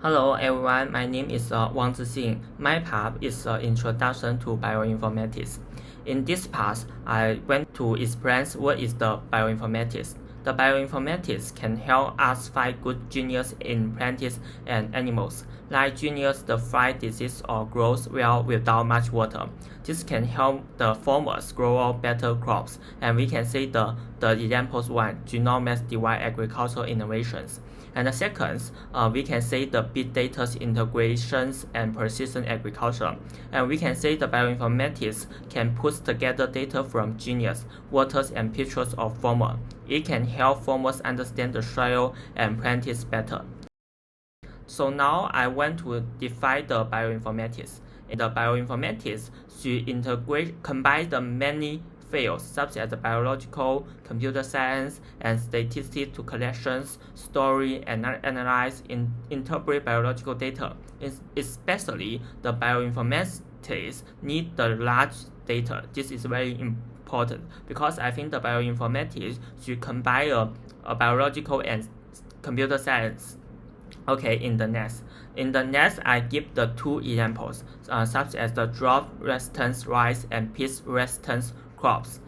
Hello everyone, my name is Wang ZHIXING. My part is Introduction to Bioinformatics. In this part, I want to explain what is the bioinformatics. The bioinformatics can help us find good genes in plants and animals, like genes that fight disease or grows well without much water. This can help the farmers grow better crops, and we can see the examples one, genomic divide agricultural innovations. And the second, we can see the big data integrations and precision agriculture. And we can see the bioinformatics can put together data from genes, waters, and pictures of farmers. It can help farmers understand the soil and plants better. So now I want to define the bioinformatics. The bioinformatics should combine the many fields such as biological, computer science, and statistics to collections, store, and analyze and interpret biological data. Especially the bioinformatics need the large data. This is very important because I think the bioinformatics should combine a biological and computer science. Okay, in the next, I give the two examples, such as the drought-resistant rice and pest-resistant crops.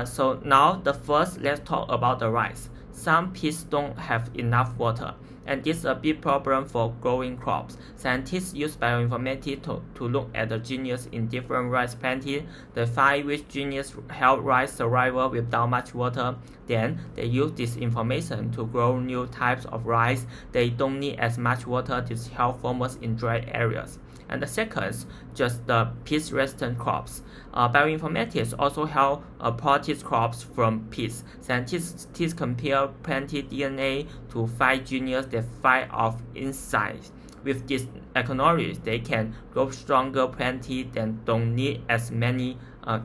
So now the first, let's talk about the rice. Some pests don't have enough water, and this is a big problem for growing crops. Scientists use bioinformatics to look at the genes in different rice plants. They find which genes help rice survival without much water. Then they use this information to grow new types of rice. They don't need as much water to help farmers in dry areas. And the second, just the pest-resistant crops. Bioinformatics also help protect crops from pests. Scientists compare plant DNA to find genes that fight off insects. With this technology, they can grow stronger plants that don't need as many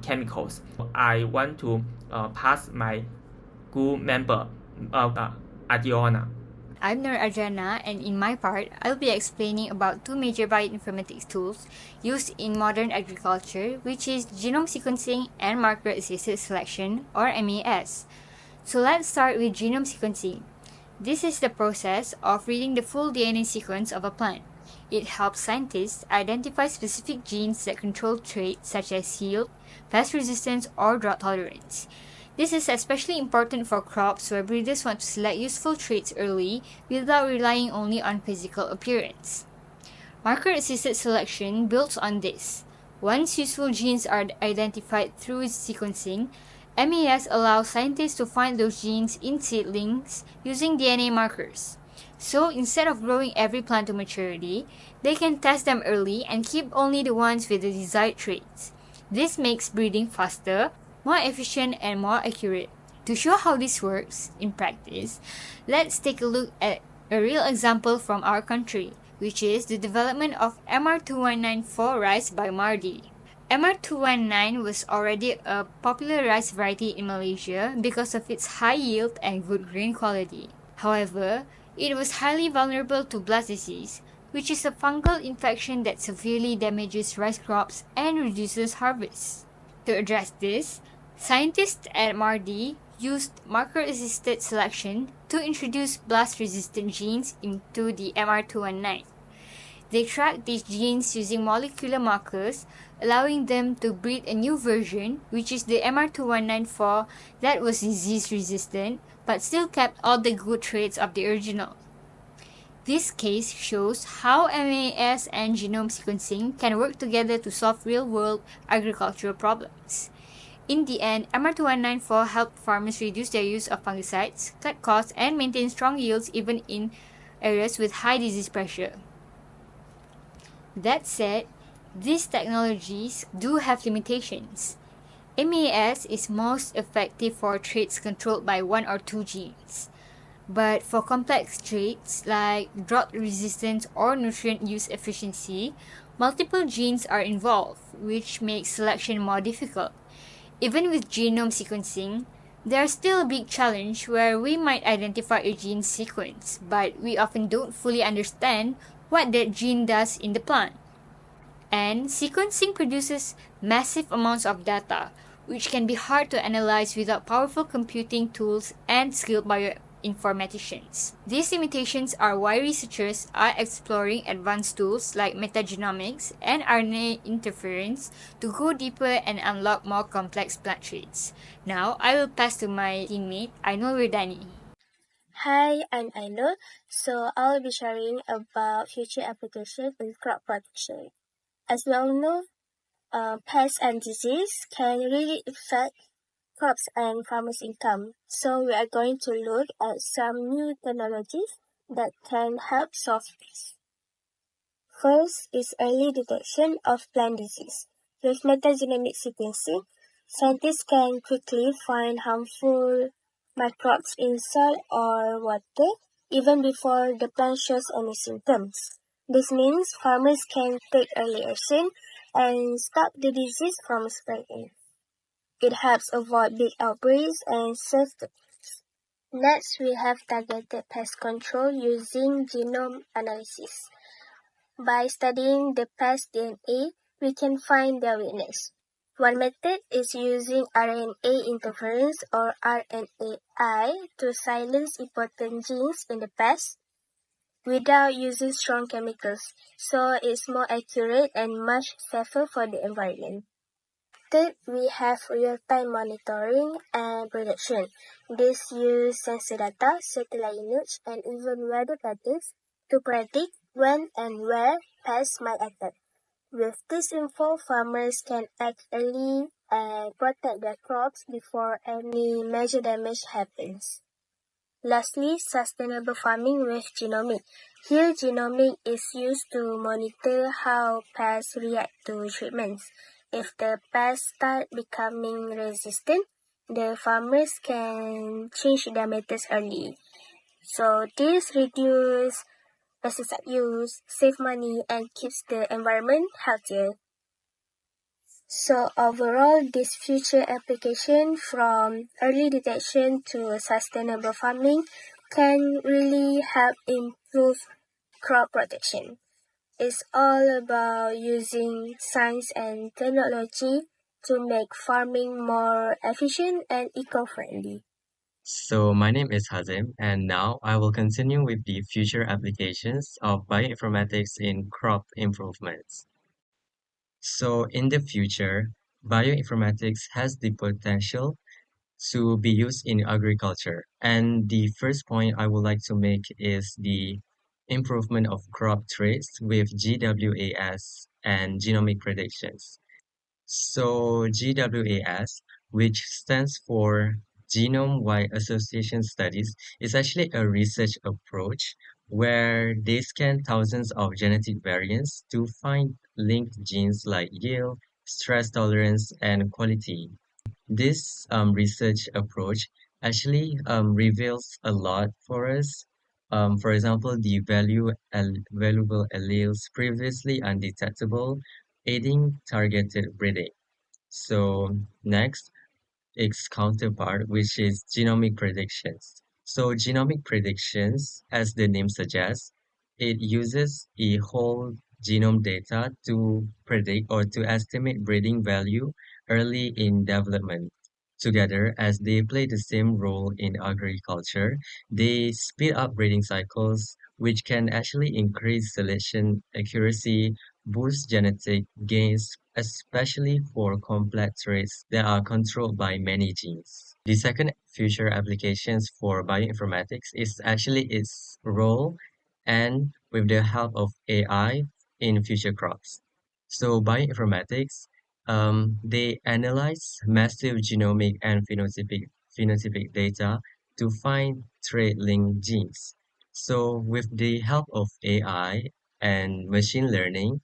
chemicals. I want to pass my group member, ADRIANA. I'm ADRIANA, and in my part, I'll be explaining about two major bioinformatics tools used in modern agriculture, which is genome sequencing and marker-assisted selection, or MAS. So let's start with genome sequencing. This is the process of reading the full DNA sequence of a plant. It helps scientists identify specific genes that control traits such as yield, pest resistance, or drought tolerance. This is especially important for crops where breeders want to select useful traits early without relying only on physical appearance. Marker-assisted selection builds on this. Once useful genes are identified through sequencing, MAS allows scientists to find those genes in seedlings using DNA markers. So instead of growing every plant to maturity, they can test them early and keep only the ones with the desired traits. This makes breeding faster, more efficient, and more accurate. To show how this works in practice, let's take a look at a real example from our country, which is the development of MR2194 rice by MOHD. MR219 was already a popular rice variety in Malaysia because of its high yield and good grain quality. However, it was highly vulnerable to blast disease, which is a fungal infection that severely damages rice crops and reduces harvests. To address this, scientists at MOHD used marker-assisted selection to introduce blast-resistant genes into the MR219. They tracked these genes using molecular markers, allowing them to breed a new version, which is the MR2194, that was disease-resistant but still kept all the good traits of the original. This case shows how MAS and genome sequencing can work together to solve real-world agricultural problems. In the end, MR2194 helped farmers reduce their use of fungicides, cut costs, and maintain strong yields even in areas with high disease pressure. That said, these technologies do have limitations. MAS is most effective for traits controlled by one or two genes. But for complex traits like drought resistance or nutrient use efficiency, multiple genes are involved, which makes selection more difficult. Even with genome sequencing, there's still a big challenge where we might identify a gene sequence, but we often don't fully understand what that gene does in the plant. And sequencing produces massive amounts of data, which can be hard to analyze without powerful computing tools and skilled bioinformaticians. These limitations are why researchers are exploring advanced tools like metagenomics and RNA interference to go deeper and unlock more complex plant traits. Now, I will pass to my teammate, AIN'NUL WIRDANI. Hi, I'm AIN'NUL. So I'll be sharing about future applications in crop protection. As we all know, pests and disease can really affect crops and farmers' income. So we are going to look at some new technologies that can help solve this. First is early detection of plant disease. With metagenomic sequencing, scientists can quickly find harmful microbes in soil or water even before the plant shows any symptoms. This means farmers can take early action and stop the disease from spreading. It helps avoid big outbreaks and save the crops. Next, we have targeted pest control using genome analysis. By studying the pest DNA, we can find their weakness. One method is using RNA interference or RNAi to silence important genes in the pest without using strong chemicals, so it's more accurate and much safer for the environment. Third, we have real-time monitoring and prediction. This uses sensor data, satellite image, and even weather patterns to predict when and where pests might attack. With this info, farmers can act early and protect their crops before any major damage happens. Lastly, sustainable farming with genomic. Here, genomic is used to monitor how pests react to treatments. If the pests start becoming resistant, the farmers can change their methods early. So this reduces pesticide use, save money, and keeps the environment healthier. So overall, this future application from early detection to sustainable farming can really help improve crop protection. It's all about using science and technology to make farming more efficient and eco-friendly. So my name is Hazim, and now I will continue with the future applications of bioinformatics in crop improvements. So in the future, bioinformatics has the potential to be used in agriculture. And the first point I would like to make is the improvement of crop traits with GWAS and genomic predictions. So GWAS, which stands for Genome-Wide Association Studies, is actually a research approach where they scan thousands of genetic variants to find linked genes like yield, stress tolerance, and quality. This research approach actually reveals a lot for us. For example, the valuable alleles previously undetectable, aiding targeted breeding. So next, its counterpart, which is genomic predictions. So genomic predictions, as the name suggests, it uses a whole genome data to predict or to estimate breeding value early in development. Together, as they play the same role in agriculture, they speed up breeding cycles, which can actually increase selection accuracy, boost genetic gains, especially for complex traits that are controlled by many genes. The second future applications for bioinformatics is actually its role and with the help of AI in future crops. So bioinformatics, they analyze massive genomic and phenotypic data to find trait-linked genes. So with the help of AI and machine learning,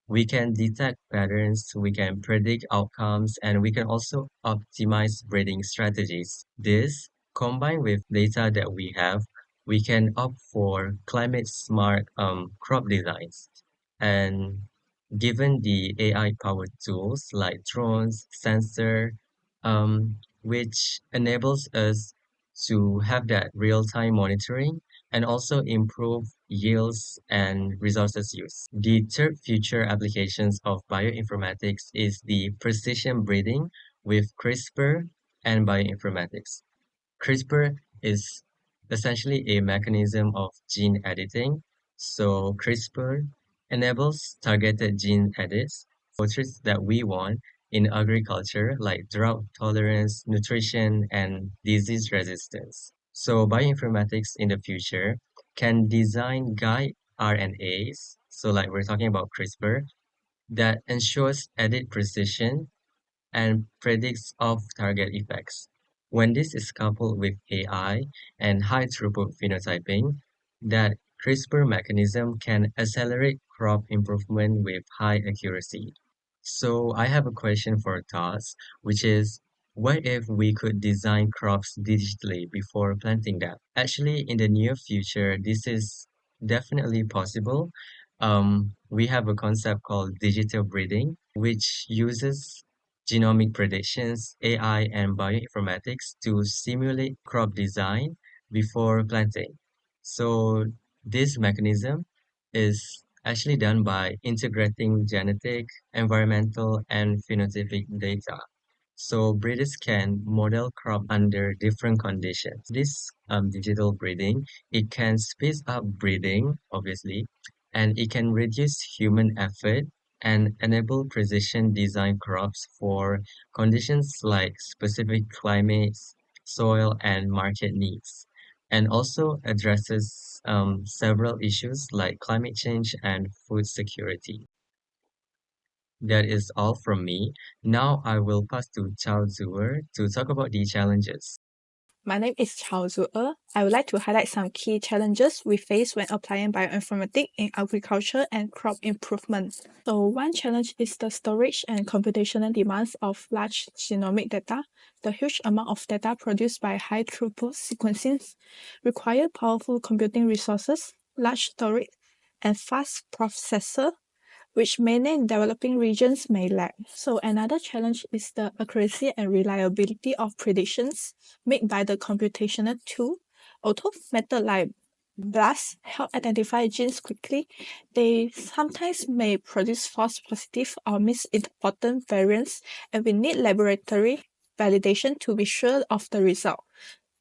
we can detect patterns, we can predict outcomes, and we can also optimize breeding strategies. This, combined with data that we have, we can opt for climate smart crop designs. And given the AI powered tools like drones, sensor, which enables us to have that real time monitoring and also improve yields and resources use. The third future applications of bioinformatics is the precision breeding with CRISPR and bioinformatics. CRISPR is essentially a mechanism of gene editing. So CRISPR enables targeted gene edits for traits that we want in agriculture, like drought tolerance, nutrition, and disease resistance. So bioinformatics in the future can design guide RNAs, so like we're talking about CRISPR, that ensures edit precision and predicts off-target effects. When this is coupled with AI and high-throughput phenotyping, that CRISPR mechanism can accelerate crop improvement with high accuracy. So I have a question for Toss, which is, what if we could design crops digitally before planting them? Actually, in the near future, this is definitely possible. We have a concept called digital breeding, which uses genomic predictions, AI, and bioinformatics to simulate crop design before planting. So this mechanism is actually done by integrating genetic, environmental, and phenotypic data. So breeders can model crop under different conditions. This digital breeding, it can speed up breeding, obviously, and it can reduce human effort and enable precision design crops for conditions like specific climates, soil, and market needs, and also addresses several issues like climate change and food security. That is all from me. Now I will pass to Chow Zuer to talk about the challenges. My name is Chow Zuer. I would like to highlight some key challenges we face when applying bioinformatics in agriculture and crop improvement. So one challenge is the storage and computational demands of large genomic data. The huge amount of data produced by high throughput sequencing require powerful computing resources, large storage, and fast processor, which many developing regions may lack. So another challenge is the accuracy and reliability of predictions made by the computational tool. Although methods like BLAST help identify genes quickly, they sometimes may produce false positive or misimportant variants, and we need laboratory validation to be sure of the result.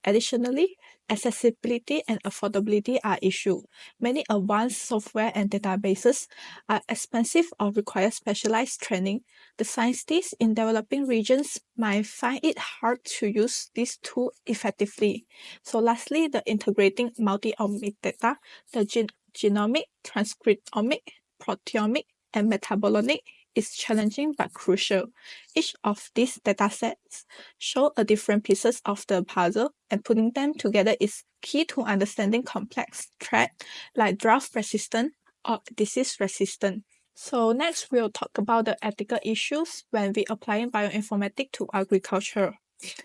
Additionally, accessibility and affordability are issues. Many advanced software and databases are expensive or require specialized training. The scientists in developing regions might find it hard to use this tool effectively. So lastly, the integrating multi-omic data, the genomic, transcriptomic, proteomic, and metabolomic is challenging but crucial. Each of these datasets show a different pieces of the puzzle, and putting them together is key to understanding complex threats like drought resistant or disease resistant. So next we'll talk about the ethical issues when we applying bioinformatics to agriculture.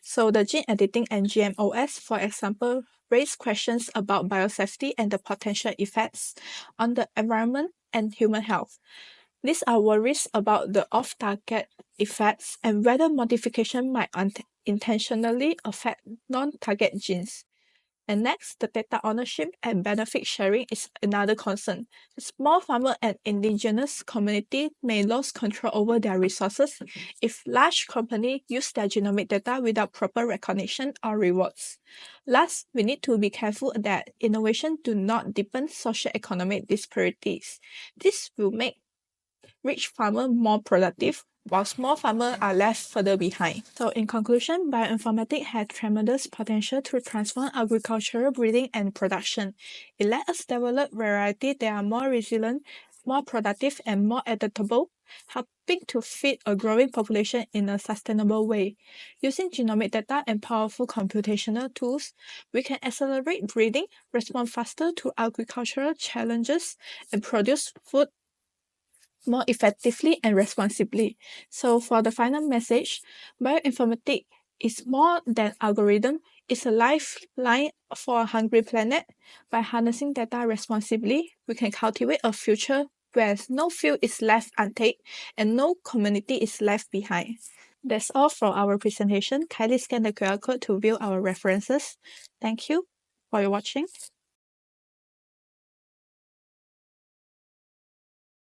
So the gene editing and GMOs, for example, raise questions about biosafety and the potential effects on the environment and human health. These are worries about the off-target effects and whether modification might intentionally affect non-target genes. And next, the data ownership and benefit sharing is another concern. The small farmer and indigenous community may lose control over their resources if large companies use their genomic data without proper recognition or rewards. Last, we need to be careful that innovation do not deepen socio-economic disparities. This will make rich farmers more productive, while small farmers are left further behind. So in conclusion, bioinformatics has tremendous potential to transform agricultural breeding and production. It lets us develop varieties that are more resilient, more productive, and more adaptable, helping to feed a growing population in a sustainable way. Using genomic data and powerful computational tools, we can accelerate breeding, respond faster to agricultural challenges, and produce food more effectively and responsibly. So for the final message, bioinformatics is more than algorithm, it's a lifeline for a hungry planet. By harnessing data responsibly, we can cultivate a future where no field is left untaped and no community is left behind. That's all for our presentation. Kindly scan the QR code to view our references. Thank you for your watching.